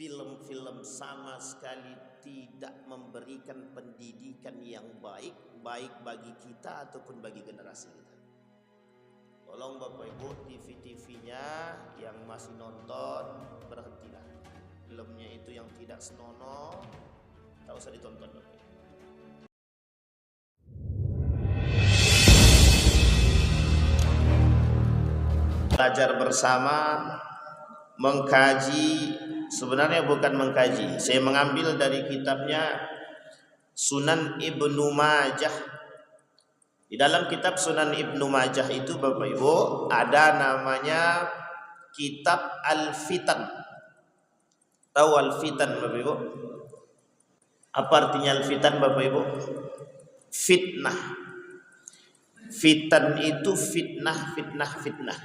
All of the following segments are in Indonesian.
film-film sama sekali tidak memberikan pendidikan yang baik, baik bagi kita ataupun bagi generasi kita. Tolong Bapak Ibu TV-TV-nya yang masih nonton, berhentilah. Filmnya itu yang tidak senonoh, tak usah ditonton Bapak Ibu. Belajar bersama, mengkaji, sebenarnya bukan mengkaji. Saya mengambil dari kitabnya Sunan Ibnu Majah. Di dalam kitab Sunan Ibnu Majah itu Bapak Ibu ada namanya kitab Al-Fitan. Tahu Al-Fitan Bapak Ibu? Apa artinya Al-Fitan Bapak Ibu? Fitnah. Fitan itu fitnah, fitnah, fitnah.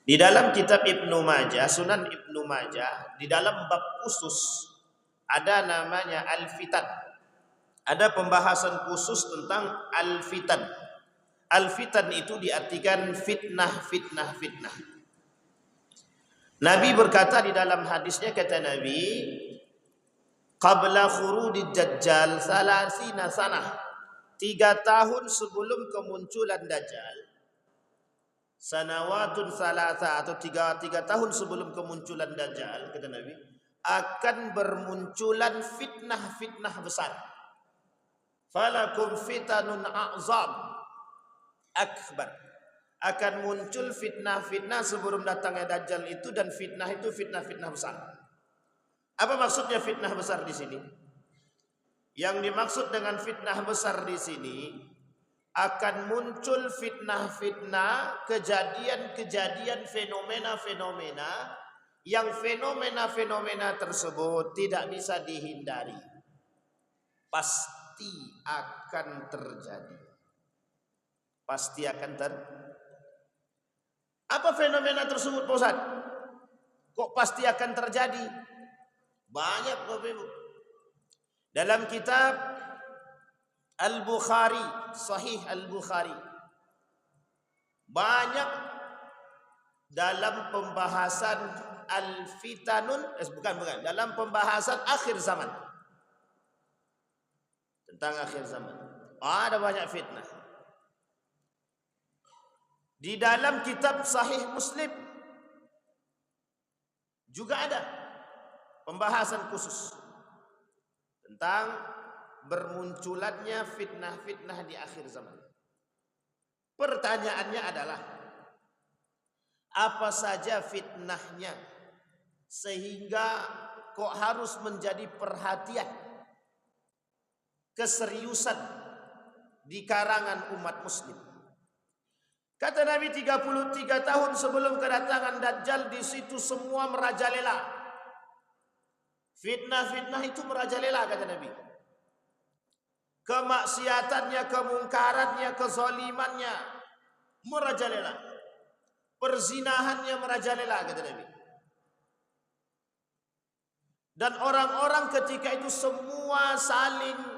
Di dalam kitab Ibnu Majah, Sunan Ibnu Majah, di dalam bab khusus ada namanya Al-Fitan. Ada pembahasan khusus tentang Al-Fitan. Al-Fitan itu diartikan fitnah, fitnah, fitnah. Nabi berkata di dalam hadisnya, kata Nabi, qabla khurudid dajjal salasina sanah, 3 tahun sebelum kemunculan Dajjal, sanawatun salasa, atau 3 tahun sebelum kemunculan Dajjal, kata Nabi, akan bermunculan fitnah-fitnah besar. Falakum fitanun a'zam akbar. Akan muncul fitnah-fitnah sebelum datangnya Dajjal itu, dan fitnah itu fitnah-fitnah besar. Apa maksudnya fitnah besar di sini? Yang dimaksud dengan fitnah besar di sini, akan muncul fitnah-fitnah, kejadian-kejadian, fenomena-fenomena, yang fenomena-fenomena tersebut tidak bisa dihindari. Pasti akan terjadi. Pasti akan Apa fenomena tersebut Pak Ustaz? Kok pasti akan terjadi? Banyak Bapak Ibu. Dalam kitab Al-Bukhari, Sahih Al-Bukhari, banyak dalam pembahasan Al-Fitanun, bukan, dalam pembahasan akhir zaman. Tentang akhir zaman. Ada banyak fitnah. Di dalam kitab Sahih Muslim juga ada pembahasan khusus tentang bermunculannya fitnah-fitnah di akhir zaman. Pertanyaannya adalah, apa saja fitnahnya sehingga kok harus menjadi perhatian, keseriusan di karangan umat muslim? Kata Nabi, 33 tahun sebelum kedatangan Dajjal, di situ semua merajalela. Fitnah-fitnah itu merajalela, kata Nabi. Kemaksiatannya, kemungkarannya, kezalimannya merajalela. Perzinahannya merajalela, kata Nabi. Dan orang-orang ketika itu semua saling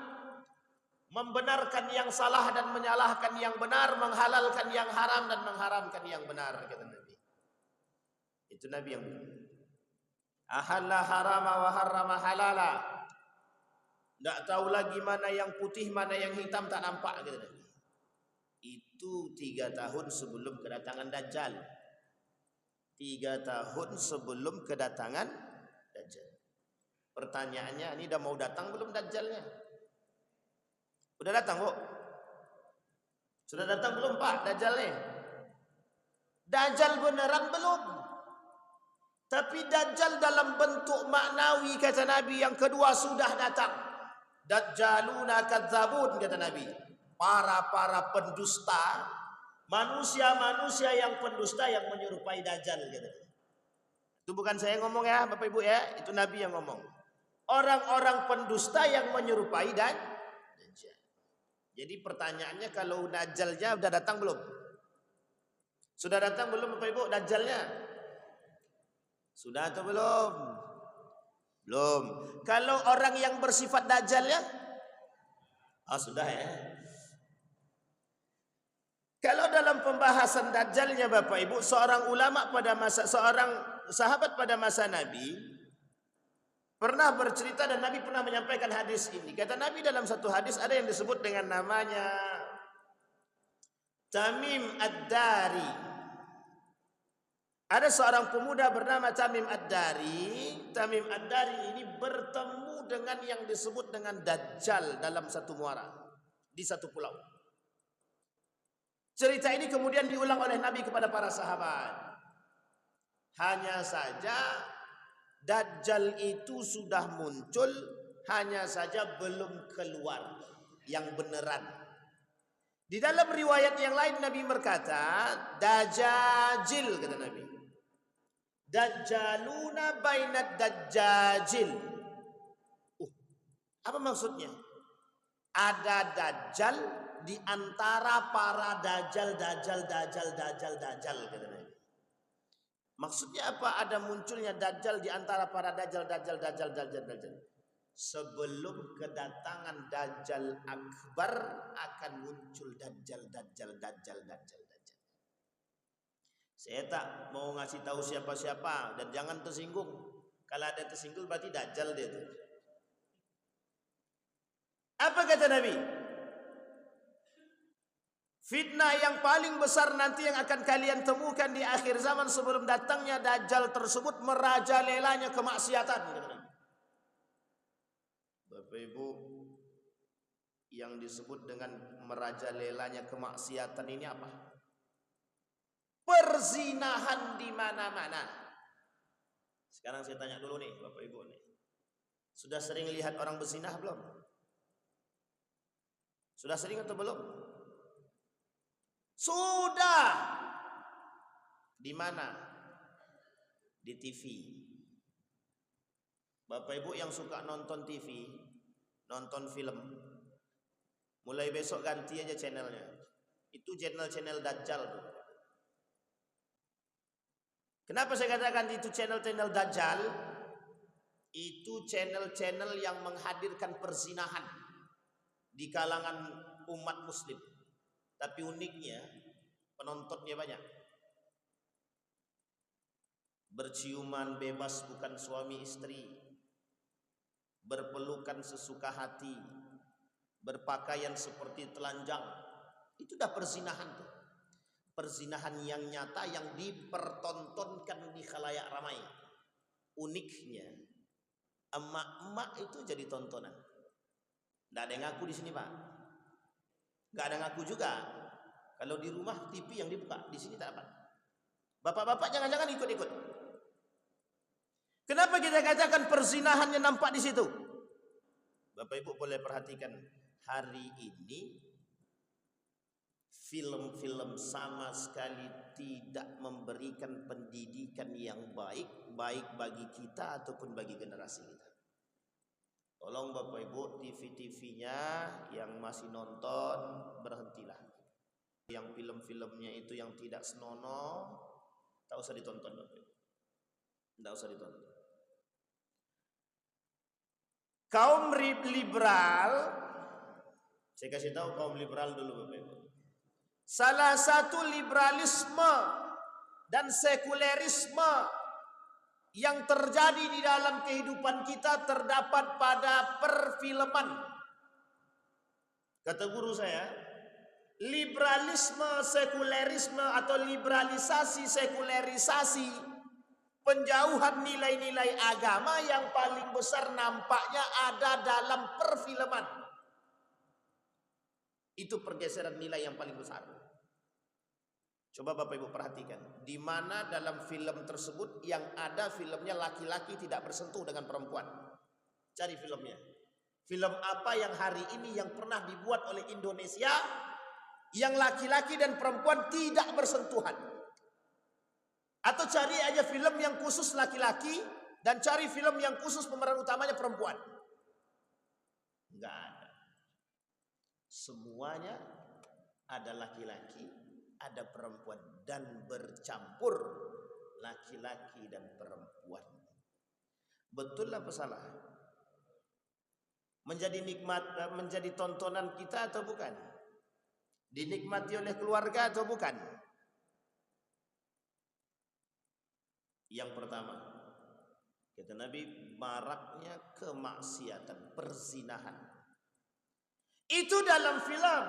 membenarkan yang salah dan menyalahkan yang benar, menghalalkan yang haram dan mengharamkan yang benar, kata Nabi. Itu Nabi yang benar. Ahalla harama wa harrama halala. Tidak tahu lagi mana yang putih, mana yang hitam, tak nampak, kata Nabi. Itu 3 tahun sebelum kedatangan Dajjal. 3 tahun sebelum kedatangan Dajjal. Pertanyaannya, ini udah mau datang belum Dajjalnya? Udah datang, Bu? Sudah datang belum, Pak, Dajjalnya? Dajjal beneran belum? Tapi Dajjal dalam bentuk maknawi, kata Nabi, yang kedua sudah datang. Dajjaluna kadzabun, kata Nabi. Para pendusta, manusia-manusia yang pendusta yang menyerupai Dajjal, kata Nabi. Itu bukan saya ngomong ya, Bapak Ibu ya, itu Nabi yang ngomong. Orang-orang pendusta yang menyerupai Dajjal. Jadi pertanyaannya, kalau Dajjalnya udah datang belum? Sudah datang belum Bapak Ibu Dajjalnya? Sudah atau belum? Belum. Kalau orang yang bersifat Dajjalnya? Sudah ya. Kalau dalam pembahasan Dajjalnya Bapak Ibu, seorang ulama pada masa, seorang sahabat pada masa Nabi pernah bercerita dan Nabi pernah menyampaikan hadis ini. Kata Nabi dalam satu hadis ada yang disebut dengan namanya Tamim Ad-Dari. Ada seorang pemuda bernama Tamim Ad-Dari. Tamim Ad-Dari ini bertemu dengan yang disebut dengan Dajjal dalam satu muara di satu pulau. Cerita ini kemudian diulang oleh Nabi kepada para sahabat. Hanya saja Dajjal itu sudah muncul, hanya saja belum keluar yang beneran. Di dalam riwayat yang lain Nabi berkata, Dajjajil kata Nabi. Dajjaluna bainad dajjajil. Apa maksudnya? Ada dajjal di antara para dajjal kata Nabi. Maksudnya apa? Ada munculnya dajjal di antara para dajjal. Sebelum kedatangan dajjal akbar akan muncul dajjal. Saya tak mau ngasih tahu siapa-siapa dan jangan tersinggung. Kalau ada tersinggung berarti dajjal dia itu. Apa kata Nabi? Fitnah yang paling besar nanti yang akan kalian temukan di akhir zaman sebelum datangnya dajjal tersebut merajalelanya kemaksiatan. Bapak Ibu, yang disebut dengan merajalelanya kemaksiatan ini apa? Perzinahan di mana-mana. Sekarang saya tanya dulu nih Bapak Ibu nih. Sudah sering lihat orang berzinah belum? Sudah sering atau belum? Sudah. Di mana? Di TV. Bapak Ibu yang suka nonton TV, nonton film, mulai besok ganti aja channelnya. Itu channel-channel Dajjal tuh. Kenapa saya katakan itu channel-channel Dajjal? Itu channel-channel yang menghadirkan perzinahan di kalangan umat muslim. Tapi uniknya penontonnya banyak. Berciuman bebas bukan suami istri, berpelukan sesuka hati, berpakaian seperti telanjang. Itu dah perzinahan tuh. Perzinahan yang nyata yang dipertontonkan di khalayak ramai. Uniknya emak-emak itu jadi tontonan. Tidak ada yang ngaku di sini Pak. Tidak ada yang ngaku juga. Kalau di rumah TV yang dibuka, di sini tak dapat. Bapak-bapak jangan-jangan ikut-ikut. Kenapa kita katakan perzinahannya nampak di situ? Bapak Ibu boleh perhatikan hari ini film-film sama sekali tidak memberikan pendidikan yang baik bagi kita ataupun bagi generasi kita. Tolong Bapak Ibu TV-TV-nya yang masih nonton berhentilah. Yang film-filmnya itu yang tidak senonoh, tak usah ditonton Bapak Ibu. Tidak usah ditonton. Kaum liberal, saya kasih tahu kaum liberal dulu Bapak Ibu. Salah satu liberalisme dan sekulerisme yang terjadi di dalam kehidupan kita terdapat pada perfilman. Kata guru saya, liberalisme, sekulerisme atau liberalisasi, sekulerisasi, penjauhan nilai-nilai agama yang paling besar nampaknya ada dalam perfilman. Itu pergeseran nilai yang paling besar. Coba Bapak Ibu perhatikan, di mana dalam film tersebut yang ada filmnya laki-laki tidak bersentuh dengan perempuan. Cari filmnya. Film apa yang hari ini yang pernah dibuat oleh Indonesia yang laki-laki dan perempuan tidak bersentuhan? Atau cari aja film yang khusus laki-laki dan cari film yang khusus pemeran utamanya perempuan. Enggak ada. Semuanya ada laki-laki, ada perempuan dan bercampur laki-laki dan perempuan. Betul apa salah? Menjadi nikmat, menjadi tontonan kita atau bukan? Dinikmati oleh keluarga atau bukan? Yang pertama, Kata Nabi, maraknya kemaksiatan, perzinahan. Itu dalam film.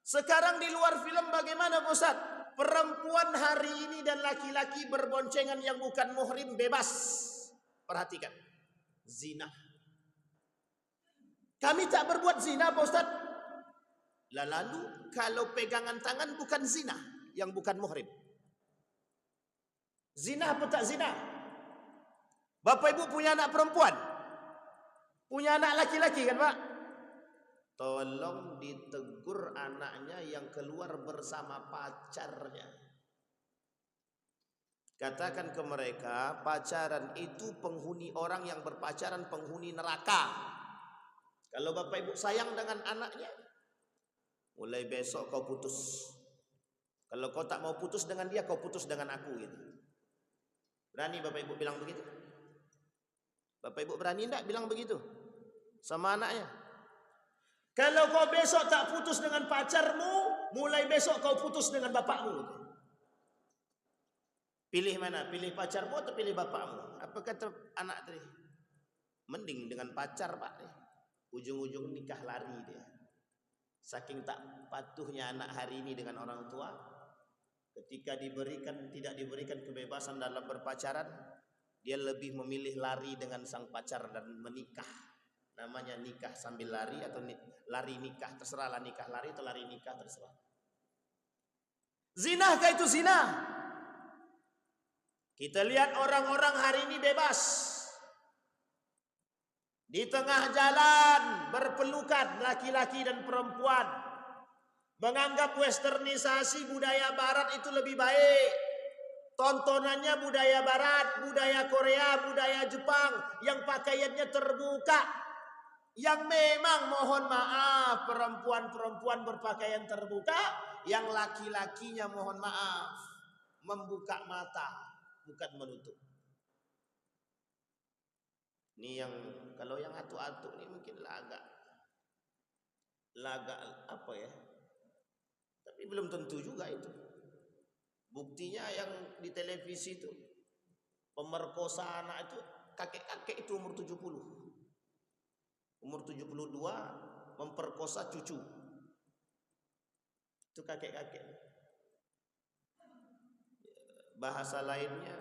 Sekarang di luar film bagaimana Ustaz? Perempuan hari ini dan laki-laki berboncengan yang bukan muhrim bebas. Perhatikan. Zina. Kami tak berbuat zina Pak Ustaz. Lalu kalau pegangan tangan bukan zina, yang bukan muhrim. Zina apa tak zina? Bapak ibu punya anak perempuan, punya anak laki-laki kan Pak? Tolong ditegur anaknya yang keluar bersama pacarnya. Katakan ke mereka, pacaran itu penghuni, orang yang berpacaran penghuni neraka. Kalau bapak ibu sayang dengan anaknya, mulai besok kau putus. Kalau kau tak mau putus dengan dia, kau putus dengan aku gitu. Berani bapak ibu bilang begitu? Bapak ibu berani enggak bilang begitu sama anaknya? Kalau kau besok tak putus dengan pacarmu, mulai besok kau putus dengan bapakmu. Pilih mana? Pilih pacarmu atau pilih bapakmu? Apa kata anak tadi? Mending dengan pacar Pak. Ujung-ujung nikah lari dia. Saking tak patuhnya anak hari ini dengan orang tua, ketika tidak diberikan kebebasan dalam berpacaran, dia lebih memilih lari dengan sang pacar dan menikah. Namanya nikah sambil lari atau lari nikah, terserahlah, nikah lari atau lari nikah terserah. Zinakah itu zina? Kita lihat orang-orang hari ini bebas. Di tengah jalan berpelukan laki-laki dan perempuan. Menganggap westernisasi budaya barat itu lebih baik. Tontonannya budaya barat, budaya Korea, budaya Jepang yang pakaiannya terbuka. Yang memang mohon maaf perempuan-perempuan berpakaian terbuka, yang laki-lakinya mohon maaf membuka mata, bukan menutup. Ini yang kalau yang atu-atu ini mungkin lagak apa ya? Tapi belum tentu juga itu. Buktinya yang di televisi itu pemerkosa anak itu kakek-kakek itu umur 70. Umur 72 memperkosa cucu. Itu kakek-kakek. Bahasa lainnya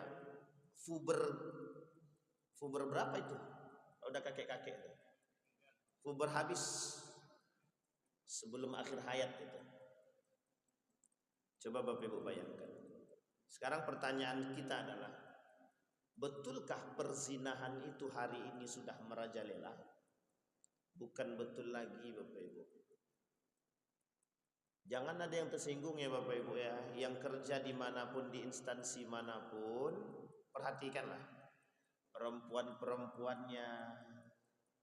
fuber berapa itu? Udah kakek-kakek itu. Fuber habis sebelum akhir hayat itu. Coba Bapak Ibu bayangkan. Sekarang pertanyaan kita adalah, betulkah perzinahan itu hari ini sudah merajalela? Bukan betul lagi Bapak Ibu. Jangan ada yang tersinggung ya Bapak Ibu ya. Yang kerja dimanapun, di instansi manapun, perhatikanlah. Perempuan-perempuannya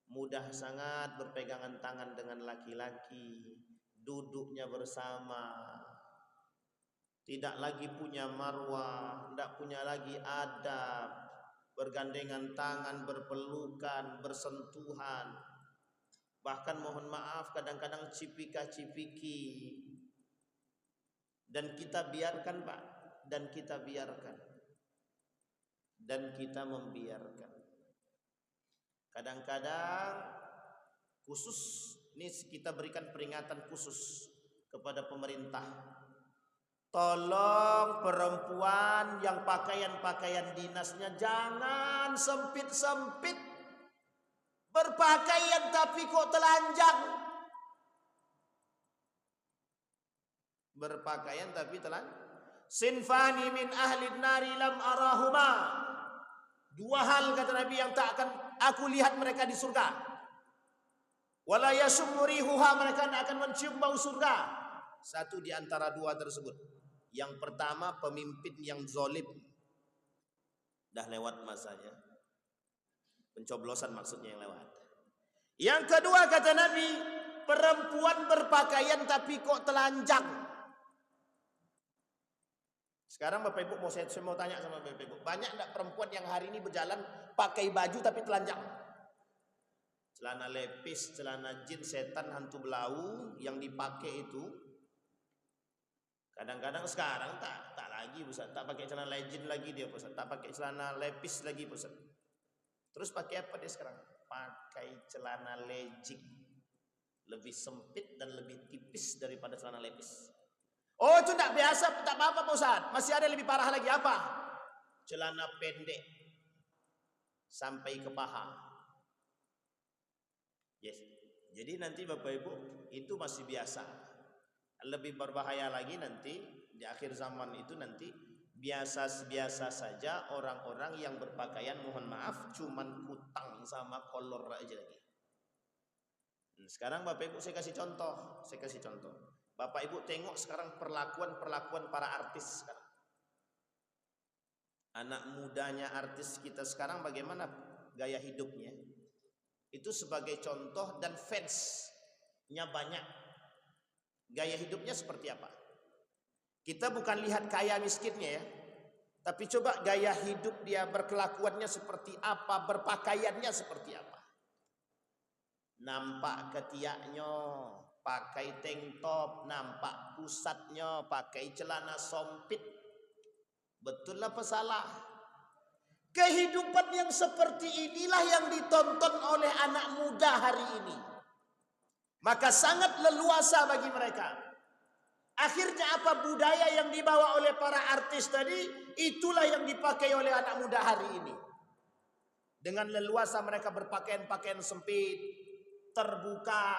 mudah sangat berpegangan tangan dengan laki-laki, duduknya bersama, tidak lagi punya marwah, tidak punya lagi adab, bergandengan tangan, berpelukan, bersentuhan, bahkan mohon maaf kadang-kadang cipika-cipiki. Dan kita biarkan Pak, dan kita biarkan. Dan kita membiarkan. Kadang-kadang khusus, ini kita berikan peringatan khusus kepada pemerintah. Tolong perempuan yang pakaian-pakaian dinasnya jangan sempit-sempit. Berpakaian tapi kok telanjang. Berpakaian tapi telanjang. Sinfani min ahli nari lam arahuma. Dua hal kata Nabi yang tak akan aku lihat mereka di surga. Wala yasummu rihuha, mereka tak akan mencium bau surga. Satu di antara dua tersebut. Yang pertama pemimpin yang zalim. Dah lewat masanya. Pencoblosan maksudnya yang lewat. Yang kedua kata Nabi, perempuan berpakaian tapi kok telanjang. Sekarang Bapak Ibu saya mau tanya sama Bapak Ibu, banyak enggak perempuan yang hari ini berjalan pakai baju tapi telanjang? Celana lepis, celana jeans setan hantu belau yang dipakai itu kadang-kadang sekarang tak lagi Ustaz, tak pakai celana legend lagi dia Ustaz, tak pakai celana lepis lagi Ustaz. Terus pakai apa dia sekarang? Pakai celana legging, lebih sempit dan lebih tipis daripada celana lepis. Oh itu tidak biasa, tak apa-apa Ustaz. Masih ada lebih parah lagi apa? Celana pendek sampai ke paha. Yes. Jadi nanti Bapak Ibu itu masih biasa. Lebih berbahaya lagi nanti di akhir zaman itu nanti biasa-biasa saja orang-orang yang berpakaian mohon maaf cuman kutang sama kolor aja lagi. Sekarang Bapak Ibu saya kasih contoh. Bapak Ibu tengok sekarang perlakuan para artis sekarang. Anak mudanya artis kita sekarang bagaimana gaya hidupnya? Itu sebagai contoh dan fansnya banyak. Gaya hidupnya seperti apa? Kita bukan lihat kaya miskinnya ya. Tapi coba gaya hidup dia, berkelakuannya seperti apa, berpakaiannya seperti apa. Nampak ketiaknya pakai tank top, nampak pusatnya pakai celana sempit. Betul apa salah? Kehidupan yang seperti inilah yang ditonton oleh anak muda hari ini. Maka sangat leluasa bagi mereka. Akhirnya apa, budaya yang dibawa oleh para artis tadi, itulah yang dipakai oleh anak muda hari ini. Dengan leluasa mereka berpakaian-pakaian sempit, terbuka.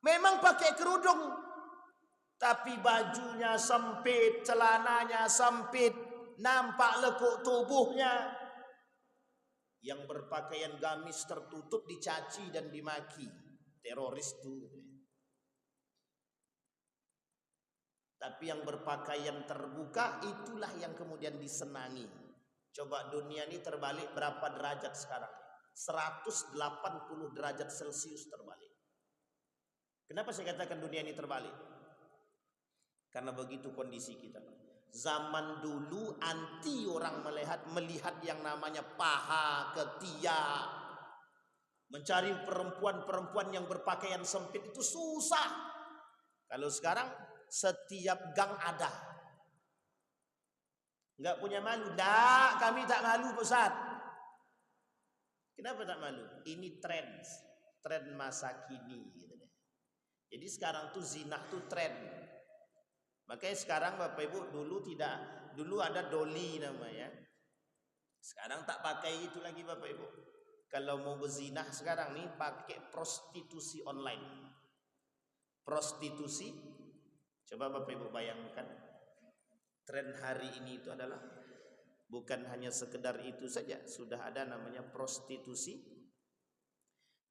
Memang pakai kerudung, tapi bajunya sempit, celananya sempit, nampak lekuk tubuhnya. Yang berpakaian gamis tertutup dicaci dan dimaki. Teroris tuh. Tapi yang berpakaian terbuka itulah yang kemudian disenangi. Coba dunia ini terbalik berapa derajat sekarang? 180 derajat Celcius terbalik. Kenapa saya katakan dunia ini terbalik? Karena begitu kondisi kita. Zaman dulu anti orang melihat yang namanya paha, ketiak. Mencari perempuan-perempuan yang berpakaian sempit itu susah. Kalau sekarang setiap gang ada. Enggak punya malu? Enggak, kami tak malu Ustaz. Kenapa tak malu? Ini tren masa kini gitu deh. Jadi sekarang tuh zina tuh tren. Makanya sekarang Bapak Ibu dulu ada doli namanya. Sekarang tak pakai itu lagi Bapak Ibu. Kalau mau berzinah sekarang nih pakai prostitusi online. Prostitusi, coba Bapak Ibu bayangkan, tren hari ini itu adalah bukan hanya sekedar itu saja, sudah ada namanya prostitusi.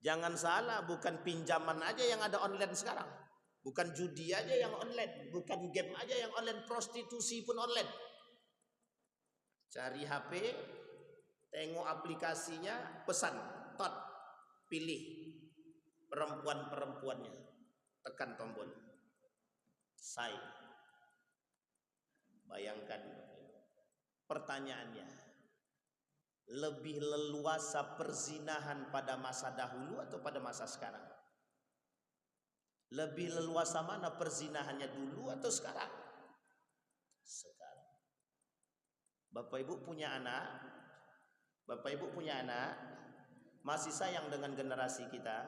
Jangan salah, bukan pinjaman aja yang ada online sekarang, bukan judi aja yang online, bukan game aja yang online, prostitusi pun online. Cari HP, tengok aplikasinya, pesan, pilih perempuan-perempuannya, tekan tombol. Bayangkan, pertanyaannya, lebih leluasa perzinahan pada masa dahulu atau pada masa sekarang? Lebih leluasa mana perzinahannya dulu atau sekarang? Sekarang. Bapak Ibu punya anak, masih sayang dengan generasi kita.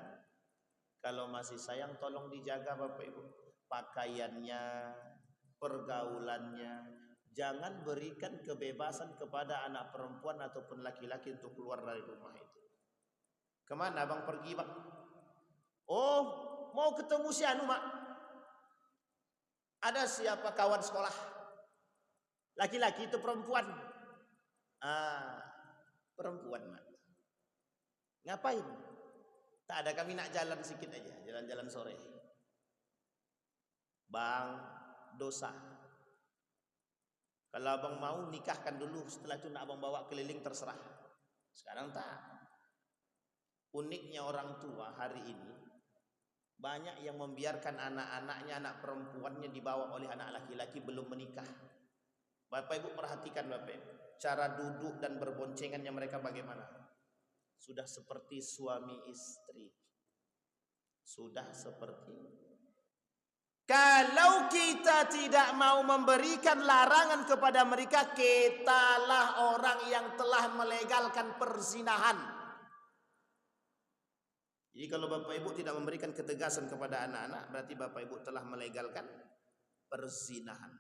Kalau masih sayang, tolong dijaga Bapak Ibu. Pakaiannya, pergaulannya, jangan berikan kebebasan kepada anak perempuan ataupun laki-laki untuk keluar dari rumah itu. Kemana Bang pergi Bang? Oh, mau ketemu si Anu Mak. Ada siapa kawan sekolah? Laki-laki itu perempuan. Perempuan Mak. Ngapain? Tak ada, kami nak jalan sedikit aja, jalan-jalan sore. Bang, dosa. Kalau abang mau nikahkan dulu, setelah itu nak abang bawa keliling terserah. Sekarang tak. Uniknya orang tua hari ini, banyak yang membiarkan anak-anaknya, anak perempuannya dibawa oleh anak laki-laki belum menikah. Bapak Ibu perhatikan Bapak Ibu, cara duduk dan berboncengannya mereka bagaimana? Sudah seperti suami istri. Sudah seperti Kalau kita tidak mau memberikan larangan kepada mereka, kitalah orang yang telah melegalkan perzinahan. Jadi kalau Bapak Ibu tidak memberikan ketegasan kepada anak-anak, berarti Bapak Ibu telah melegalkan perzinahan.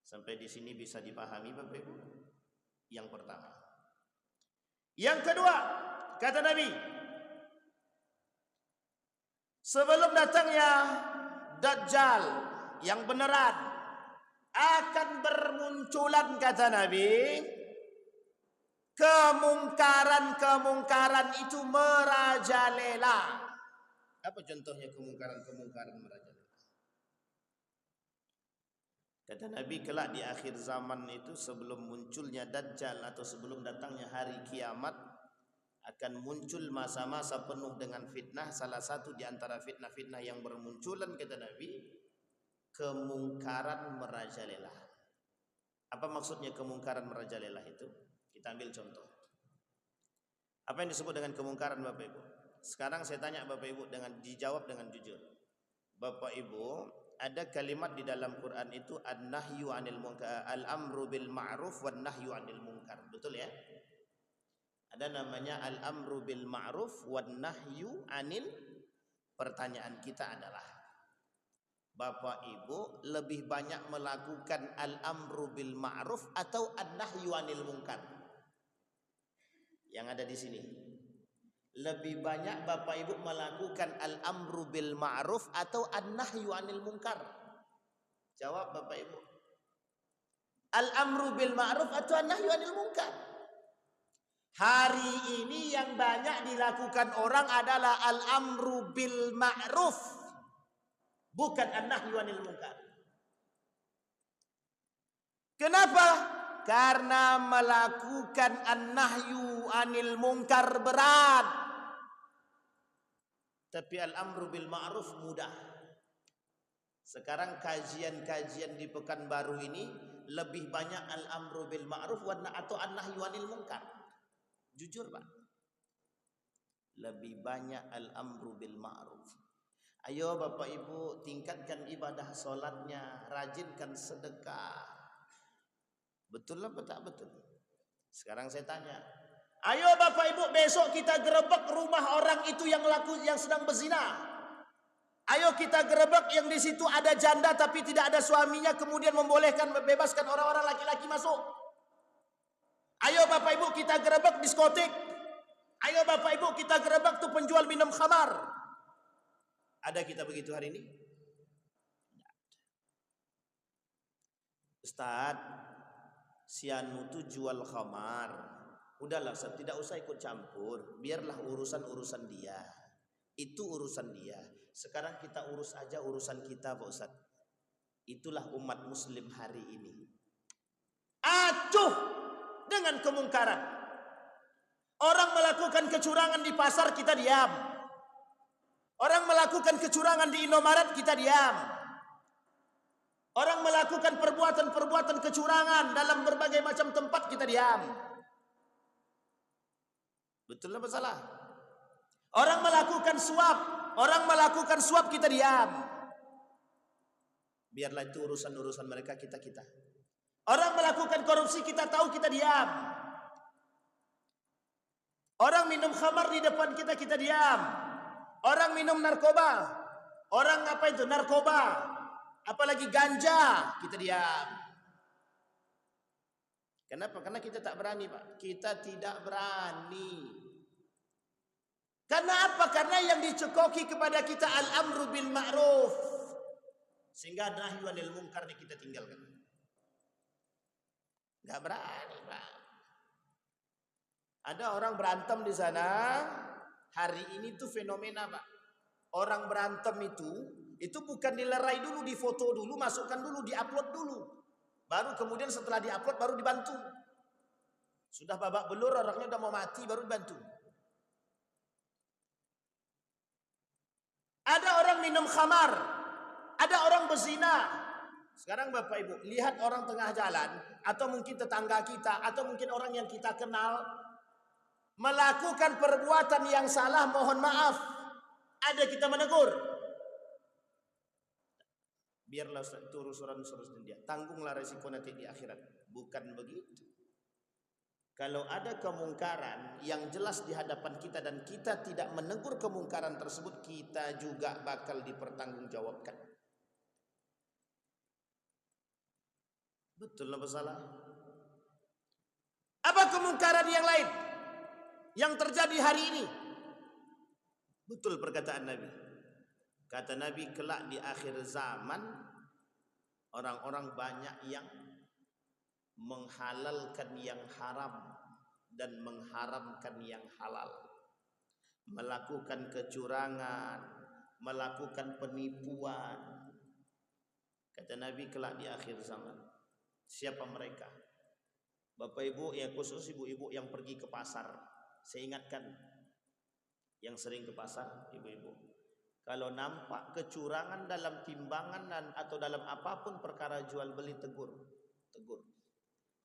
Sampai di sini bisa dipahami Bapak Ibu? Yang pertama. Yang kedua, kata Nabi, sebelum datangnya Dajjal yang beneran, akan bermunculan, kata Nabi, kemungkaran-kemungkaran itu merajalela. Apa contohnya kemungkaran-kemungkaran merajalela? Kata Nabi, kelak di akhir zaman itu, sebelum munculnya Dajjal atau sebelum datangnya hari kiamat, akan muncul masa-masa penuh dengan fitnah. Salah satu di antara fitnah-fitnah yang bermunculan, kata Nabi, kemungkaran merajalela. Apa maksudnya kemungkaran merajalela itu? Kita ambil contoh. Apa yang disebut dengan kemungkaran, Bapak Ibu? Sekarang saya tanya Bapak Ibu, dijawab dengan jujur. Bapak Ibu, ada kalimat di dalam Quran itu an-nahyu 'anil munkar, al-amru bil ma'ruf wan nahyu 'anil munkar. Betul ya? Ada namanya al-amru bil ma'ruf wan nahyu 'anil. Pertanyaan kita adalah, Bapak Ibu lebih banyak melakukan al-amru bil ma'ruf atau an-nahyu 'anil munkar? Yang ada di sini. Lebih banyak Bapak Ibu melakukan al-amru bil ma'ruf atau an-nahyu 'anil munkar? Jawab Bapak Ibu. Al-amru bil ma'ruf atau an-nahyu 'anil munkar? Hari ini yang banyak dilakukan orang adalah al-amru bil ma'ruf, bukan an-nahyu 'anil munkar. Kenapa? Karena melakukan an-nahyu 'anil munkar berat. Tapi al-amru bil ma'ruf mudah. Sekarang kajian-kajian di Pekanbaru ini lebih banyak al-amru bil ma'ruf atau an-nahyu 'anil munkar? Jujur Pak. Lebih banyak al-amru bil ma'ruf. Ayo Bapak Ibu tingkatkan ibadah solatnya, rajinkan sedekah. Betul apa tak betul? Sekarang saya tanya, ayo Bapak Ibu besok kita gerebek rumah orang itu yang sedang berzina. Ayo kita gerebek yang di situ ada janda tapi tidak ada suaminya, kemudian membebaskan orang-orang laki-laki masuk. Ayo Bapak Ibu kita gerebek diskotik. Ayo Bapak Ibu kita gerebek tuh penjual minum khamar. Ada kita begitu hari ini? Ustaz, si anu tuh jual khamar. Udahlah, tidak usah ikut campur. Biarlah urusan dia. Itu urusan dia. Sekarang kita urus aja urusan kita, Pak Ustaz. Itulah umat muslim hari ini. Acuh dengan kemungkaran. Orang melakukan kecurangan di pasar, kita diam. Orang melakukan kecurangan di Indomaret, kita diam. Orang melakukan perbuatan-perbuatan kecurangan dalam berbagai macam tempat, kita diam. Betul apa salah? Orang melakukan suap, kita diam. Biarlah itu urusan mereka, kita. Orang melakukan korupsi, kita tahu, kita diam. Orang minum khamar di depan kita, kita diam. Orang minum narkoba, orang narkoba, apalagi ganja, kita diam. Kenapa? Karena kita tak berani, Pak. Kita tidak berani. Karena apa? Karena yang dicekoki kepada kita al-amru bil ma'ruf, sehingga nahyu 'anil munkar kita tinggalkan. Enggak berani, Pak. Ada orang berantem di sana. Hari ini tuh fenomena, Pak. Orang berantem itu bukan dilerai dulu, difoto dulu, masukkan dulu, diupload dulu. Baru kemudian setelah diupload baru dibantu. Sudah babak belur, orangnya udah mau mati baru dibantu. Ada orang minum khamar, ada orang berzina. Sekarang Bapak Ibu, lihat orang tengah jalan, atau mungkin tetangga kita, atau mungkin orang yang kita kenal, melakukan perbuatan yang salah, mohon maaf. Ada kita menegur. Biarlah Ustaz itu urusan dia. Tanggunglah resiko nanti di akhirat. Bukan begitu. Kalau ada kemungkaran yang jelas di hadapan kita dan kita tidak menegur kemungkaran tersebut, kita juga bakal dipertanggungjawabkan. Betul apa salah? Apa kemungkaran yang lain yang terjadi hari ini? Betul perkataan Nabi. Kata Nabi, kelak di akhir zaman orang-orang banyak yang menghalalkan yang haram dan mengharamkan yang halal, melakukan kecurangan, melakukan penipuan. Kata Nabi, kelak di akhir zaman. Siapa mereka? Bapak ibu, ya khusus ibu-ibu yang pergi ke pasar. Saya ingatkan yang sering ke pasar, ibu-ibu, kalau nampak kecurangan dalam timbangan dan atau dalam apapun perkara jual beli, tegur.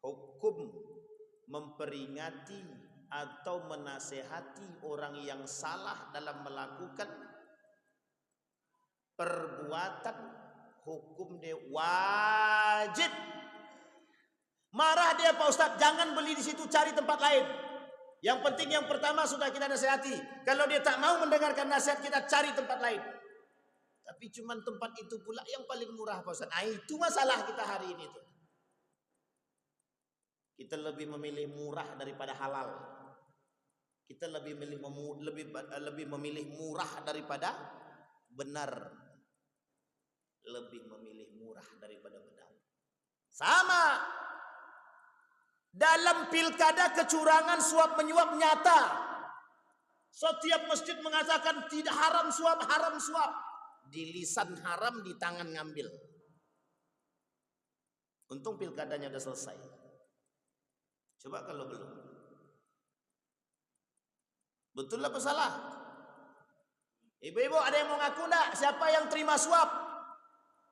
Hukum memperingati atau menasehati orang yang salah dalam melakukan perbuatan, hukum dia wajib. Marah dia Pak Ustadz, jangan beli di situ, cari tempat lain. Yang penting yang pertama sudah kita nasihati. Kalau dia tak mau mendengarkan nasihat kita, cari tempat lain. Tapi cuman tempat itu pula yang paling murah Pak Ustaz. Itu masalah kita hari ini tuh. Kita lebih memilih murah daripada halal. Kita lebih memilih murah daripada benar. Lebih memilih murah daripada benar. Sama. Dalam pilkada kecurangan suap menyuap nyata. Setiap masjid mengatakan tidak haram suap, haram suap. Di lisan haram, di tangan ngambil. Untung pilkadanya sudah selesai. Coba kalau belum. Betul apa salah? Ibu-ibu ada yang mau ngaku enggak? Siapa yang terima suap?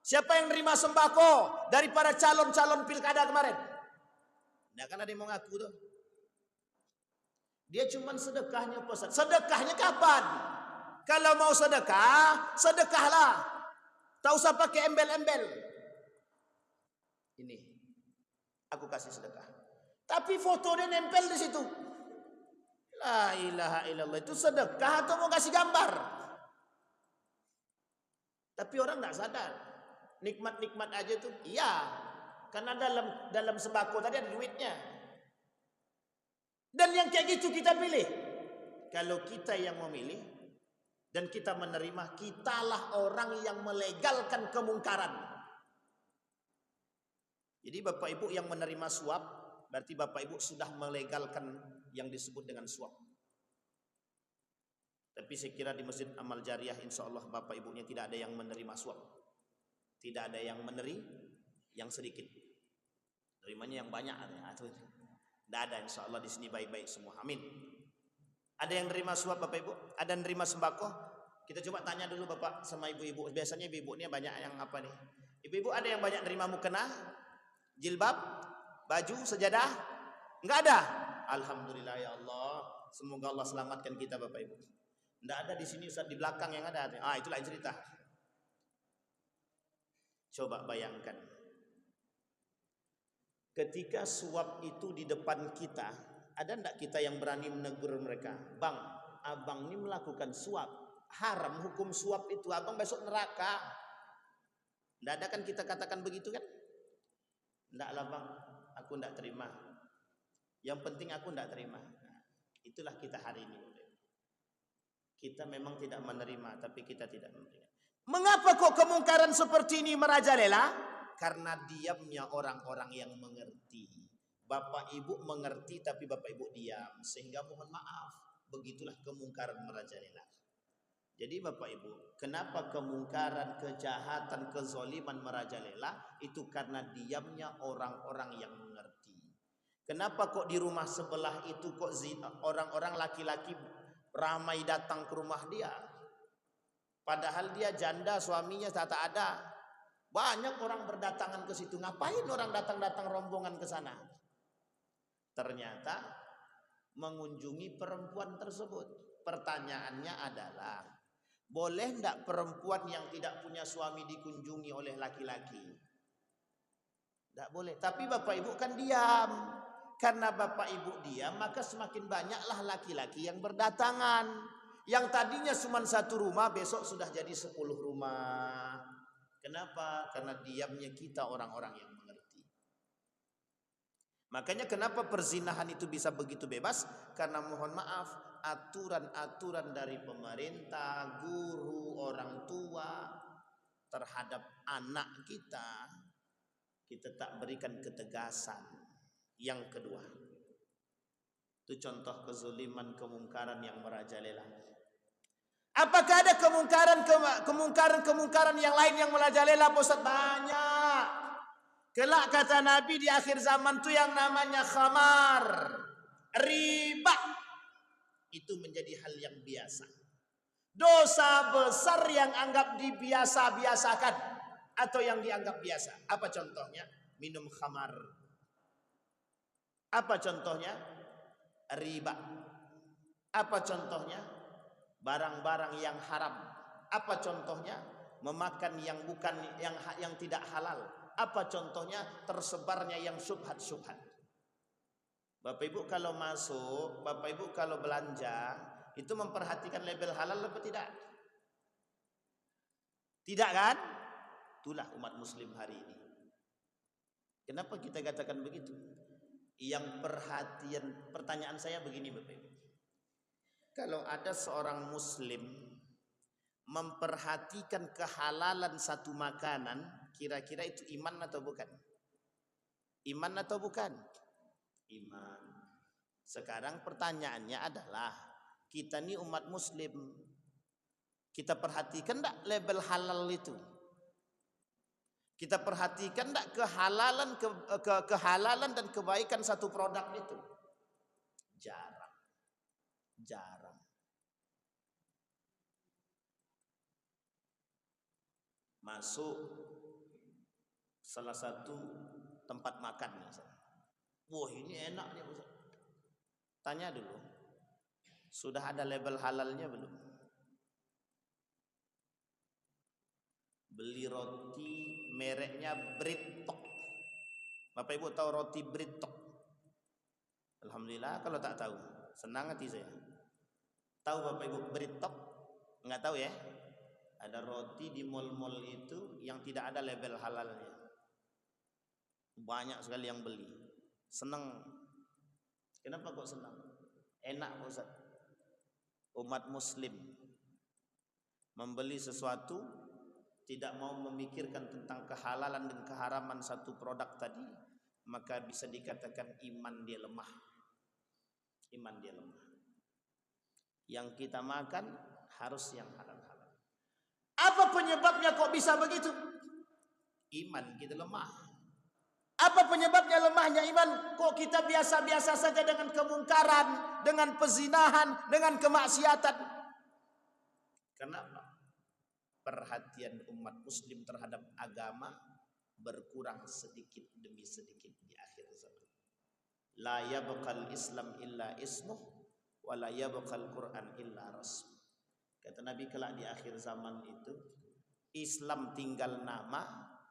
Siapa yang terima sembako dari para calon-calon pilkada kemarin? Nah, kan ada yang mau ngaku tuh. Dia cuman sedekahnya Ustaz. Sedekahnya kapan? Kalau mau sedekah, sedekahlah. Tak usah pakai embel-embel. Ini, aku kasih sedekah. Tapi foto dia nempel di situ. La ilaha illallah. Itu sedekah atau mau kasih gambar? Tapi orang tak sadar. Nikmat-nikmat aja tuh. Iya. Karena dalam sembako tadi ada duitnya. Dan yang kayak gitu kita pilih. Kalau kita yang memilih dan kita menerima, kitalah orang yang melegalkan kemungkaran. Jadi Bapak Ibu yang menerima suap, berarti Bapak Ibu sudah melegalkan yang disebut dengan suap. Tapi saya kira di Masjid Amal Jariah insya Allah Bapak Ibunya tidak ada yang menerima suap. Tidak ada yang yang sedikit. Terimanya yang banyak. Tidak ada, insya Allah di sini baik-baik semua. Amin. Ada yang nerima suap Bapak Ibu? Ada yang nerima sembako? Kita coba tanya dulu Bapak sama ibu-ibu. Biasanya ibu-ibu ini banyak yang apa nih? Ibu-ibu ada yang banyak nerima mukena, jilbab, baju, sejadah? Enggak ada? Alhamdulillah ya Allah. Semoga Allah selamatkan kita Bapak Ibu. Tidak ada di sini Ustaz, di belakang yang ada. Itu lain cerita. Coba bayangkan. Ketika suap itu di depan kita, ada enggak kita yang berani menegur mereka? Bang, abang ini melakukan suap. Haram hukum suap itu, abang besok neraka. Enggak ada kan kita katakan begitu kan? Enggak lah bang, aku enggak terima. Yang penting aku enggak terima. Nah, itulah kita hari ini. Kita memang tidak menerima, tapi kita tidak menerima. Mengapa kok kemungkaran seperti ini merajalela? Karena diamnya orang-orang yang mengerti. Bapak Ibu mengerti tapi Bapak Ibu diam. Sehingga mohon maaf, begitulah kemungkaran merajalela. Jadi Bapak Ibu, kenapa kemungkaran, kejahatan, kezoliman merajalela? Itu karena diamnya orang-orang yang mengerti. Kenapa kok di rumah sebelah itu kok orang-orang laki-laki ramai datang ke rumah dia? Padahal dia janda, suaminya tak ada. Banyak orang berdatangan ke situ. Ngapain orang datang-datang rombongan ke sana? Ternyata mengunjungi perempuan tersebut. Pertanyaannya adalah, Boleh enggak perempuan yang tidak punya suami dikunjungi oleh laki-laki? Enggak boleh. Tapi bapak ibu kan diam. Karena bapak ibu diam, maka semakin banyaklah laki-laki yang berdatangan. Yang tadinya cuma satu rumah, besok sudah jadi 10 rumah. Kenapa? Karena diamnya kita orang-orang yang mengerti. Makanya kenapa perzinahan itu bisa begitu bebas? Karena mohon maaf, aturan-aturan dari pemerintah, guru, orang tua terhadap anak kita tak berikan ketegasan. Yang kedua, itu contoh kezuliman, kemungkaran yang merajalela. Apakah ada kemungkaran yang lain yang merajalela? Ustaz, banyak. Kelak kata Nabi di akhir zaman itu yang namanya khamar, riba, itu menjadi hal yang biasa. Dosa besar yang anggap dibiasa-biasakan atau yang dianggap biasa. Apa contohnya? Minum khamar. Apa contohnya? Riba. Apa contohnya? Barang-barang yang haram. Apa contohnya? Memakan yang bukan yang tidak halal. Apa contohnya? Tersebarnya yang syubhat-syubhat. Bapak Ibu kalau masuk, Bapak Ibu kalau belanja, itu memperhatikan label halal apa tidak? Tidak kan? Itulah umat muslim hari ini. Kenapa kita katakan begitu? Yang pertanyaan saya begini Bapak Ibu. Kalau ada seorang muslim memperhatikan kehalalan satu makanan, kira-kira itu iman atau bukan? Iman atau bukan? Iman. Sekarang pertanyaannya adalah, kita ini umat muslim, kita perhatikan enggak label halal itu? Kita perhatikan enggak kehalalan dan kebaikan satu produk itu? Jarang. Masuk salah satu tempat makan misalnya. Wah, ini enak nih Ustaz. Tanya dulu, sudah ada label halalnya belum? Beli roti mereknya Britok. Bapak Ibu tahu roti Britok? Alhamdulillah kalau tak tahu, senang hati saya. Tahu Bapak Ibu Britok? Enggak tahu ya? Ada roti di mal-mal itu yang tidak ada label halalnya. Banyak sekali yang beli. Senang. Kenapa kok senang? Enak Ustaz. Umat muslim membeli sesuatu, tidak mau memikirkan tentang kehalalan dan keharaman satu produk tadi, maka bisa dikatakan iman dia lemah. Iman dia lemah. Yang kita makan harus yang halal-halal. Apa penyebabnya kok bisa begitu? Iman kita lemah. Apa penyebabnya lemahnya iman? Kok kita biasa-biasa saja dengan kemungkaran, dengan pezinahan, dengan kemaksiatan? Kenapa? Perhatian umat muslim terhadap agama berkurang sedikit demi sedikit di akhir zaman. La yabqal Islam illa ismuh wa la yabqal Quran illa rasmuh. Kata Nabi, kelak di akhir zaman itu Islam tinggal nama,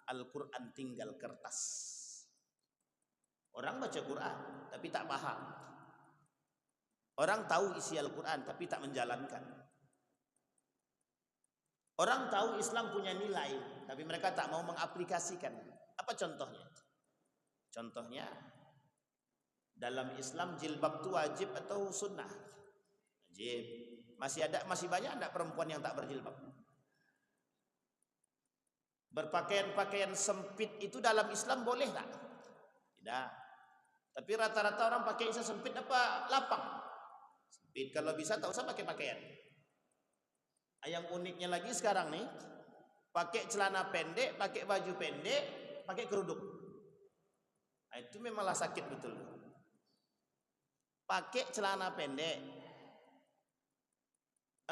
Al-Quran tinggal kertas. Orang baca Quran tapi tak paham. Orang tahu isi Al-Quran tapi tak menjalankan. Orang tahu Islam punya nilai tapi mereka tak mau mengaplikasikan. Apa contohnya? Contohnya, dalam Islam jilbab itu wajib atau sunnah? Wajib. Masih banyak enggak perempuan yang tak berjilbab? Berpakaian-pakaian sempit itu dalam Islam boleh tak? Tidak. Tapi rata-rata orang pakai sempit apa lapang? Sempit. Kalau bisa tak usah pakai pakaian. Yang uniknya lagi sekarang nih, pakai celana pendek, pakai baju pendek, pakai kerudung. Nah, itu memanglah sakit betul. Pakai celana pendek,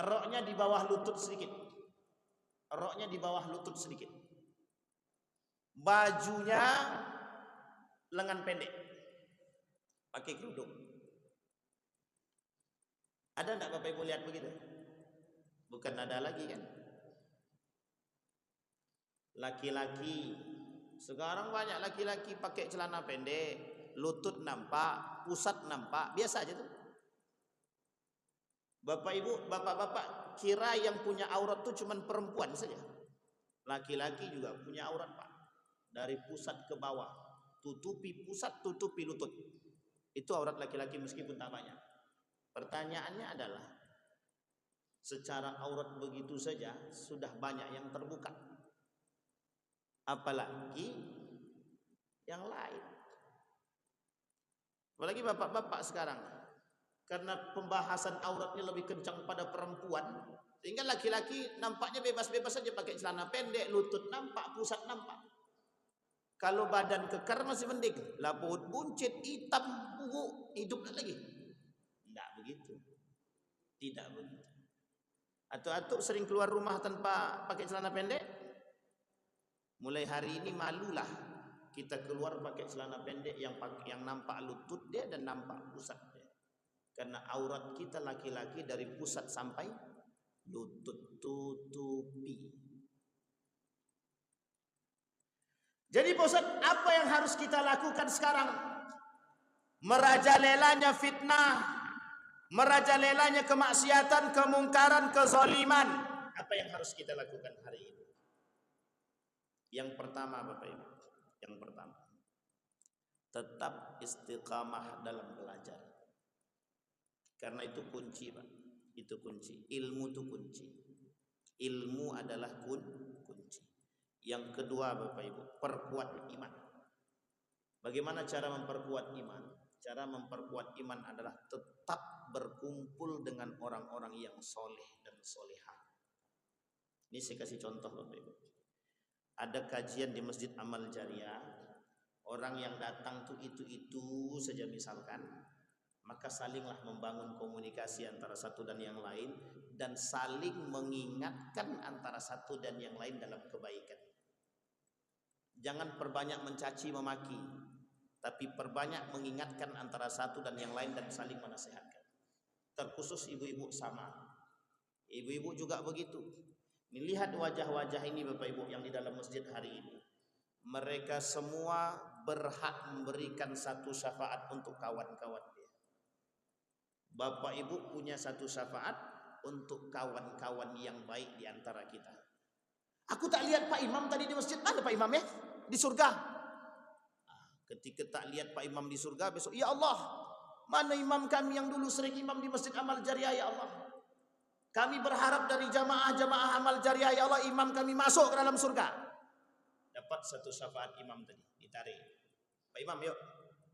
roknya di bawah lutut sedikit. Roknya di bawah lutut sedikit. Bajunya lengan pendek. Pakai kerudung. Ada enggak Bapak Ibu lihat begitu? Bukan ada lagi kan? Laki-laki sekarang banyak laki-laki pakai celana pendek, lutut nampak, pusat nampak, biasa aja tuh. Bapak Ibu, bapak-bapak kira yang punya aurat tuh cuman perempuan saja. Laki-laki juga punya aurat, Pak. Dari pusat ke bawah, tutupi pusat, tutupi lutut. Itu aurat laki-laki meskipun tak banyak. Pertanyaannya adalah, secara aurat begitu saja sudah banyak yang terbuka, apalagi yang lain. Apalagi bapak-bapak sekarang, karena pembahasan auratnya lebih kencang pada perempuan, sehingga laki-laki nampaknya bebas-bebas saja pakai celana pendek, lutut nampak, pusat nampak. Kalau badan kekar masih mending, laput buncit, hitam, ungu, hidup lagi. Tidak begitu. Tidak begitu. Atau sering keluar rumah tanpa pakai celana pendek. Mulai hari ini malulah kita keluar pakai celana pendek yang nampak lutut dia dan nampak pusat dia. Karena aurat kita laki-laki dari pusat sampai lutut, tutupi. Jadi Pak Ustaz, apa yang harus kita lakukan sekarang? Merajalelanya fitnah, merajalelanya kemaksiatan, kemungkaran, kezaliman. Apa yang harus kita lakukan hari ini? Yang pertama Bapak Ibu, yang pertama, tetap istiqamah dalam belajar. Karena itu kunci, Pak. Itu kunci. Ilmu itu kunci. Ilmu adalah kunci. Yang kedua Bapak Ibu, perkuat iman. Bagaimana cara memperkuat iman? Cara memperkuat iman adalah tetap berkumpul dengan orang-orang yang soleh dan solehah. Ini saya kasih contoh Bapak Ibu. Ada kajian di Masjid Amal Jariah, orang yang datang tuh itu saja misalkan, maka salinglah membangun komunikasi antara satu dan yang lain, dan saling mengingatkan antara satu dan yang lain dalam kebaikan. Jangan perbanyak mencaci memaki, tapi perbanyak mengingatkan antara satu dan yang lain dan saling menasihatkan. Terkhusus ibu-ibu sama, ibu-ibu juga begitu. Lihat wajah-wajah ini Bapak Ibu yang di dalam masjid hari ini. Mereka semua berhak memberikan satu syafaat untuk kawan-kawan dia. Bapak Ibu punya satu syafaat untuk kawan-kawan yang baik di antara kita. Aku tak lihat Pak Imam tadi di masjid. Mana Pak Imam ya? Di surga. Ketika tak lihat Pak Imam di surga, besok, ya Allah, mana imam kami yang dulu sering imam di Masjid Amal Jariah, ya Allah. Kami berharap dari jamaah-jamaah amal jariah, ya Allah, imam kami masuk ke dalam surga. Dapat satu syafaat imam tadi, ditarik. Pak Imam, yuk,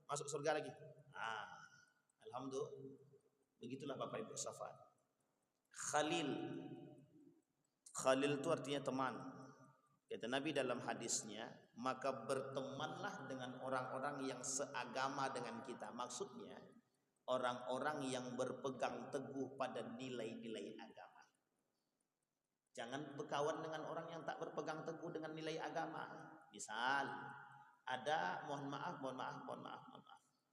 masuk surga lagi. Alhamdulillah. Begitulah Bapak Ibu syafaat. Khalil. Khalil itu artinya teman. Kata Nabi dalam hadisnya, maka bertemanlah dengan orang-orang yang seagama dengan kita. Maksudnya, orang-orang yang berpegang teguh pada nilai-nilai agama. Jangan berkawan dengan orang yang tak berpegang teguh dengan nilai agama. Misal, ada mohon maaf.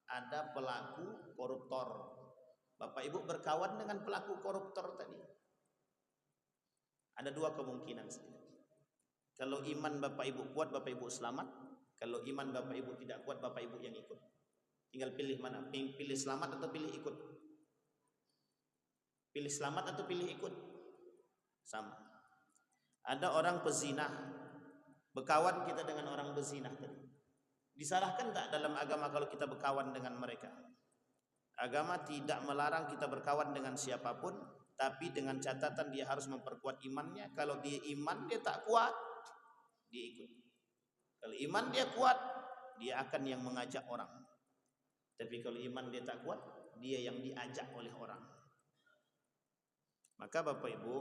Ada pelaku koruptor. Bapak Ibu berkawan dengan pelaku koruptor tadi. Ada dua kemungkinan saja. Kalau iman Bapak Ibu kuat, Bapak Ibu selamat. Kalau iman Bapak Ibu tidak kuat, Bapak Ibu yang ikut. Tinggal pilih mana, pilih selamat atau pilih ikut. Pilih selamat atau pilih ikut. Sama. Ada orang pezina, berkawan kita dengan orang pezina tadi. Disalahkan tak dalam agama kalau kita berkawan dengan mereka? Agama tidak melarang kita berkawan dengan siapapun, tapi dengan catatan dia harus memperkuat imannya. Kalau dia iman dia tak kuat, dia ikut. Kalau iman dia kuat, dia akan yang mengajak orang. Tapi kalau iman dia tak kuat, dia yang diajak oleh orang. Maka Bapak Ibu,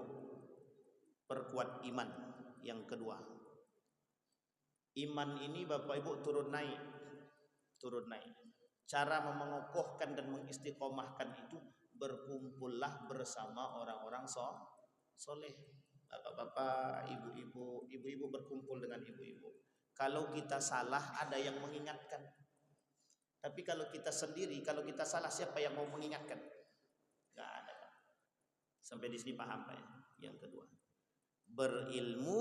perkuat iman. Yang kedua, iman ini Bapak Ibu turun naik. Cara mengokohkan dan mengistiqomahkan itu, berkumpullah bersama orang-orang soleh. Bapak-bapak, ibu-ibu berkumpul dengan ibu-ibu. Kalau kita salah, ada yang mengingatkan. Tapi kalau kita sendiri, kalau kita salah, siapa yang mau mengingatkan? Gak ada. Sampai di sini paham Pak ya? Yang kedua, berilmu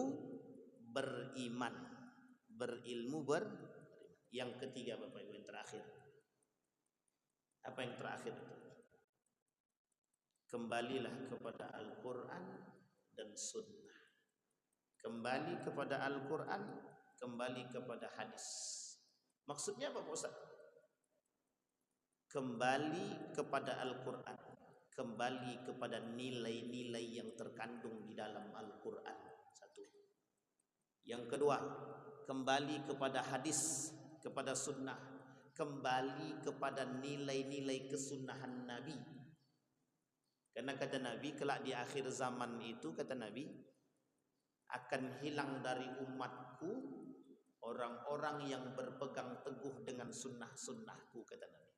beriman. Berilmu yang ketiga Bapak Ibu, yang terakhir. Apa yang terakhir itu? Kembalilah kepada Al-Quran dan Sunnah. Kembali kepada Al-Quran, kembali kepada hadis. Maksudnya apa Pak Ustaz? Kembali kepada Al-Quran, kembali kepada nilai-nilai yang terkandung di dalam Al-Quran. Satu. Yang kedua, kembali kepada hadis, kepada sunnah, kembali kepada nilai-nilai kesunahan Nabi. Karena kata Nabi, kelak di akhir zaman itu, kata Nabi, akan hilang dari umatku orang-orang yang berpegang teguh dengan sunnah-sunnahku, kata Nabi.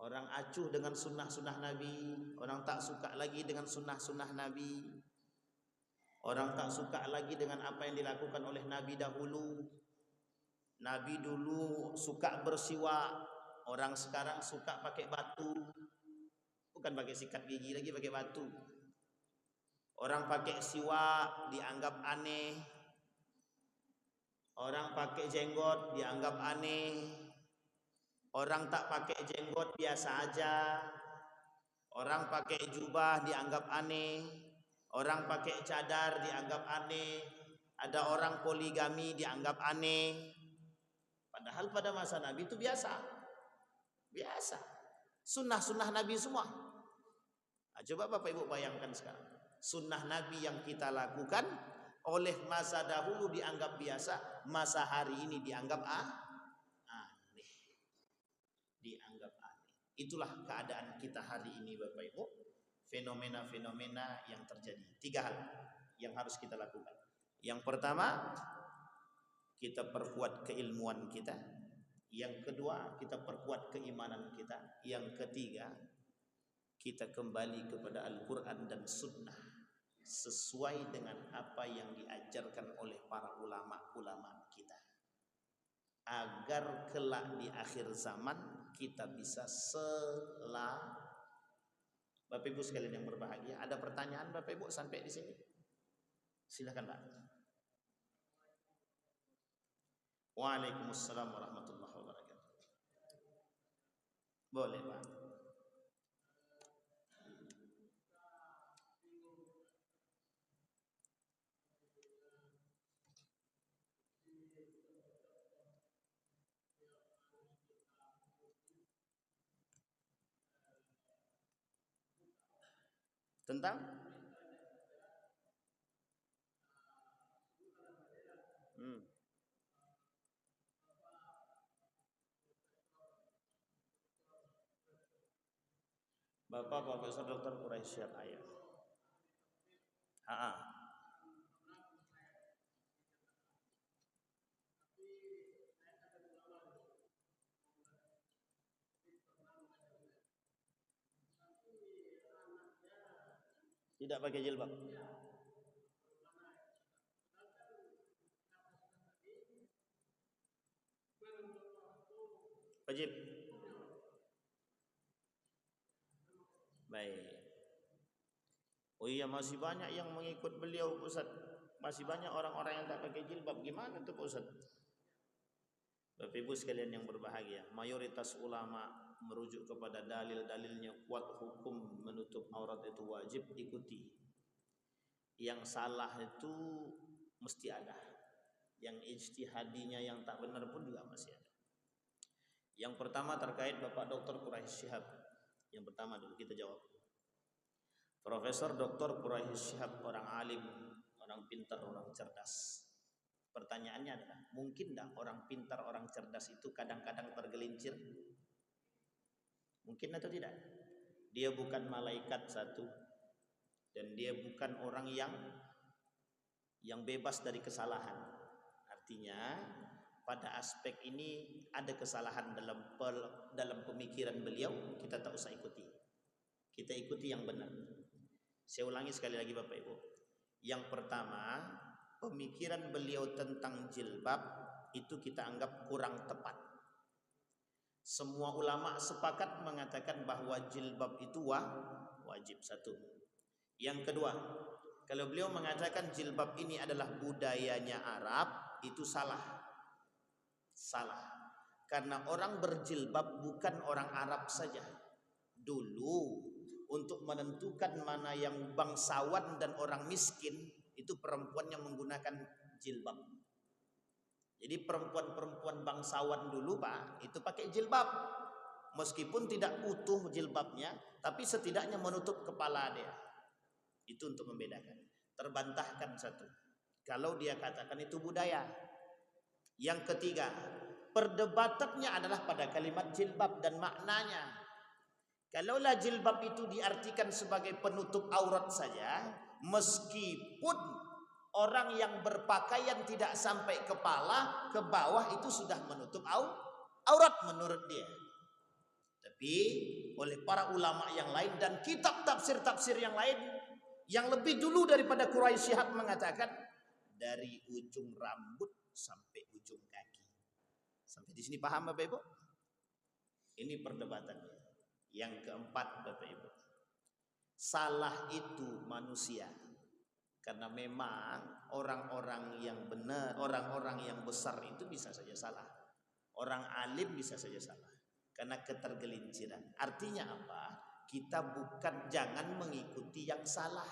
Orang acuh dengan sunnah-sunnah Nabi, orang tak suka lagi dengan sunnah-sunnah Nabi, orang tak suka lagi dengan apa yang dilakukan oleh Nabi dahulu. Nabi dulu suka bersiwak, orang sekarang suka pakai batu. Bukan pakai sikat gigi lagi, pakai batu. Orang pakai siwak dianggap aneh. Orang pakai jenggot dianggap aneh. Orang tak pakai jenggot biasa aja. Orang pakai jubah dianggap aneh. Orang pakai cadar dianggap aneh. Ada orang poligami dianggap aneh. Padahal pada masa Nabi itu biasa. Biasa. Sunnah-sunnah Nabi semua. Nah, coba Bapak Ibu bayangkan sekarang. Sunnah Nabi yang kita lakukan oleh masa dahulu dianggap biasa, masa hari ini dianggap aneh. Dianggap aneh. Itulah keadaan kita hari ini Bapak Ibu. Fenomena-fenomena yang terjadi. 3 hal yang harus kita lakukan. Yang pertama, kita perkuat keilmuan kita. Yang kedua, kita perkuat keimanan kita. Yang ketiga, kita kembali kepada Al-Quran dan Sunnah sesuai dengan apa yang diajarkan oleh para ulama-ulama kita, agar kelak di akhir zaman kita bisa Bapak Ibu sekalian yang berbahagia, ada pertanyaan Bapak Ibu sampai di sini? Silakan Pak. Waalaikumsalam warahmatullahi wabarakatuh. Boleh Pak. Tentang Bapak Profesor Dr. Quraisy Syihab Ayat. Tidak pakai jilbab. Wajib. Baik. Oh iya, masih banyak yang mengikut beliau Ustaz. Masih banyak orang-orang yang tak pakai jilbab. Gimana tuh Ustaz? Bapak Ibu sekalian yang berbahagia, mayoritas ulama merujuk kepada dalil-dalilnya kuat, hukum menutup aurat itu wajib ikuti. Yang salah itu mesti ada. Yang ijtihadinya yang tak benar pun juga masih ada. Yang pertama terkait Bapak Dr. Quraisy Syihab. Yang pertama dulu kita jawab. Profesor Dr. Quraisy Syihab orang alim, orang pintar, orang cerdas. Pertanyaannya adalah, mungkin tidak orang pintar, orang cerdas itu kadang-kadang tergelincir? Mungkin atau tidak? Dia bukan malaikat satu, dan dia bukan orang yang bebas dari kesalahan. Artinya pada aspek ini ada kesalahan dalam pemikiran beliau, kita tak usah ikuti. Kita ikuti yang benar. Saya ulangi sekali lagi Bapak Ibu. Yang pertama, pemikiran beliau tentang jilbab itu kita anggap kurang tepat. Semua ulama sepakat mengatakan bahwa jilbab itu wajib, satu. Yang kedua, kalau beliau mengatakan jilbab ini adalah budayanya Arab, itu salah. Salah. Karena orang berjilbab bukan orang Arab saja. Dulu untuk menentukan mana yang bangsawan dan orang miskin, itu perempuan yang menggunakan jilbab. Jadi perempuan-perempuan bangsawan dulu Pak, itu pakai jilbab. Meskipun tidak utuh jilbabnya, tapi setidaknya menutup kepala dia. Itu untuk membedakan. Terbantahkan satu. Kalau dia katakan itu budaya. Yang ketiga, perdebatannya adalah pada kalimat jilbab dan maknanya. Kalaulah jilbab itu diartikan sebagai penutup aurat saja, meskipun orang yang berpakaian tidak sampai kepala, ke bawah itu sudah menutup aurat menurut dia. Tapi oleh para ulama yang lain dan kitab tafsir-tafsir yang lain, yang lebih dulu daripada Quraisy Shihab mengatakan dari ujung rambut sampai ujung kaki. Sampai di sini paham Bapak Ibu? Ini perdebatannya. Yang keempat Bapak Ibu, salah itu manusia. Karena memang orang-orang yang benar, orang-orang yang besar itu bisa saja salah. Orang alim bisa saja salah. Karena ketergelinciran. Artinya apa? Kita jangan mengikuti yang salah.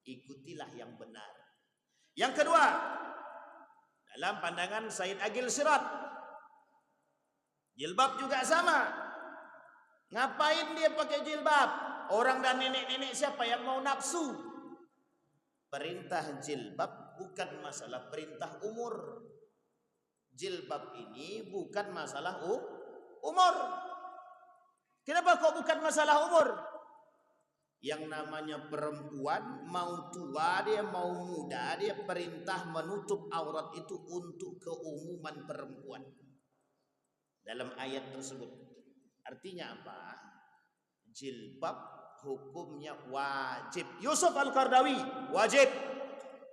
Ikutilah yang benar. Yang kedua, dalam pandangan Said Agil Sirat, jilbab juga sama. Ngapain dia pakai jilbab? Orang dan nenek-nenek siapa yang mau nafsu? Perintah jilbab bukan masalah perintah umur. Jilbab ini bukan masalah umur. Kenapa kok bukan masalah umur? Yang namanya perempuan, mau tua dia mau muda, dia perintah menutup aurat itu untuk keumuman perempuan. Dalam ayat tersebut. Artinya apa? Jilbab hukumnya wajib. Yusuf Al-Qardawi wajib.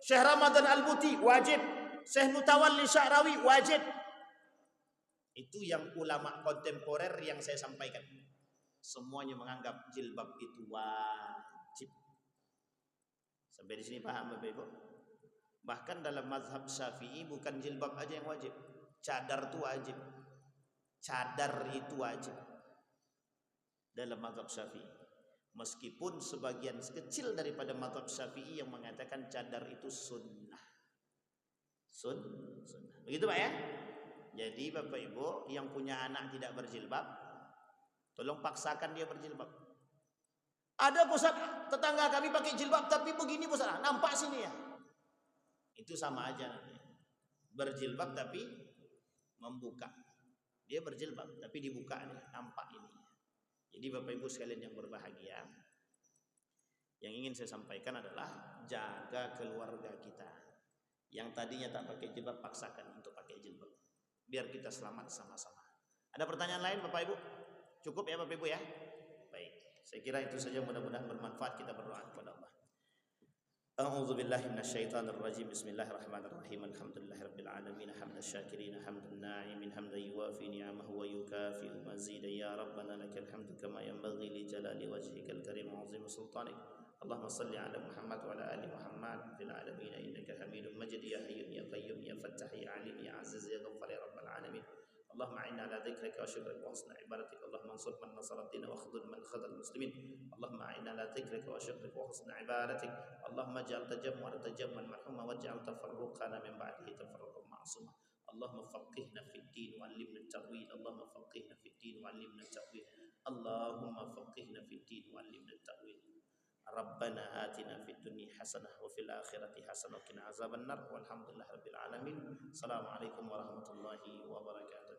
Syekh Ramadan Al-Buti wajib. Syekh Mutawalli Sya'rawi wajib. Itu yang ulama kontemporer yang saya sampaikan. Semuanya menganggap jilbab itu wajib. Sampai di sini paham Bapak Ibu? Bahkan dalam mazhab Syafi'i bukan jilbab aja yang wajib. Cadar itu wajib. Cadar itu wajib. Dalam mazhab Syafi'i. Meskipun sebagian kecil daripada mazhab Syafi'i yang mengatakan cadar itu sunnah. Sunnah. Begitu Pak ya? Jadi Bapak Ibu yang punya anak tidak berjilbab, tolong paksakan dia berjilbab. Ada Ustaz, tetangga kami pakai jilbab tapi begini Ustaz, nampak sini ya. Itu sama aja namanya. Berjilbab tapi membuka. Dia berjilbab tapi dibuka nih, nampak ini. Jadi Bapak Ibu sekalian yang berbahagia, yang ingin saya sampaikan adalah jaga keluarga kita. Yang tadinya tak pakai jilbab, paksakan untuk pakai jilbab. Biar kita selamat sama-sama. Ada pertanyaan lain Bapak Ibu? Cukup ya Bapak Ibu ya? Baik, saya kira itu saja, mudah-mudahan bermanfaat. Kita berdoa kepada Allah. A'udzu billahi minasyaitonir rajim. Bismillahirrahmanirrahim. Alhamdulillahirabbil alamin. Hamdan syakirin, hamdan na'imin, hamdan yuwafi ni'amahu wa yukafi'u mazidan. Ya rabbana lakal hamdu kama yanbaghi li jalali wajhikal karim wa 'azimi sultanik. Allahumma salli ala Muhammad wa ala ali Muhammad fil alamin innaka Hamidum Majid. Ya Hayyun ya Qayyum ya Fattah ya Alim ya Aziz ya Ghaffar ya rabbal alamin. اللهم أعنا على ذكرك وشكرك وحسن عبادتك. اللهم انصر من نصر الدين واخذل من خذل المسلمين. اللهم أعنا على ذكرك وشكرك وحسن عبادتك. اللهم اجعل تجمع مرحوما واجعل تفرقنا من بعده تفرقا معصوما. اللهم فقهنا في الدين وعلمنا التأويل. اللهم فقهنا في الدين وعلمنا التأويل. اللهم فقهنا في الدين وعلمنا التأويل. ربنا آتنا في الدنيا حسنة وفي الآخرة حسنة وقنا عذاب النار. والحمد لله رب العالمين. السلام عليكم ورحمة الله وبركاته.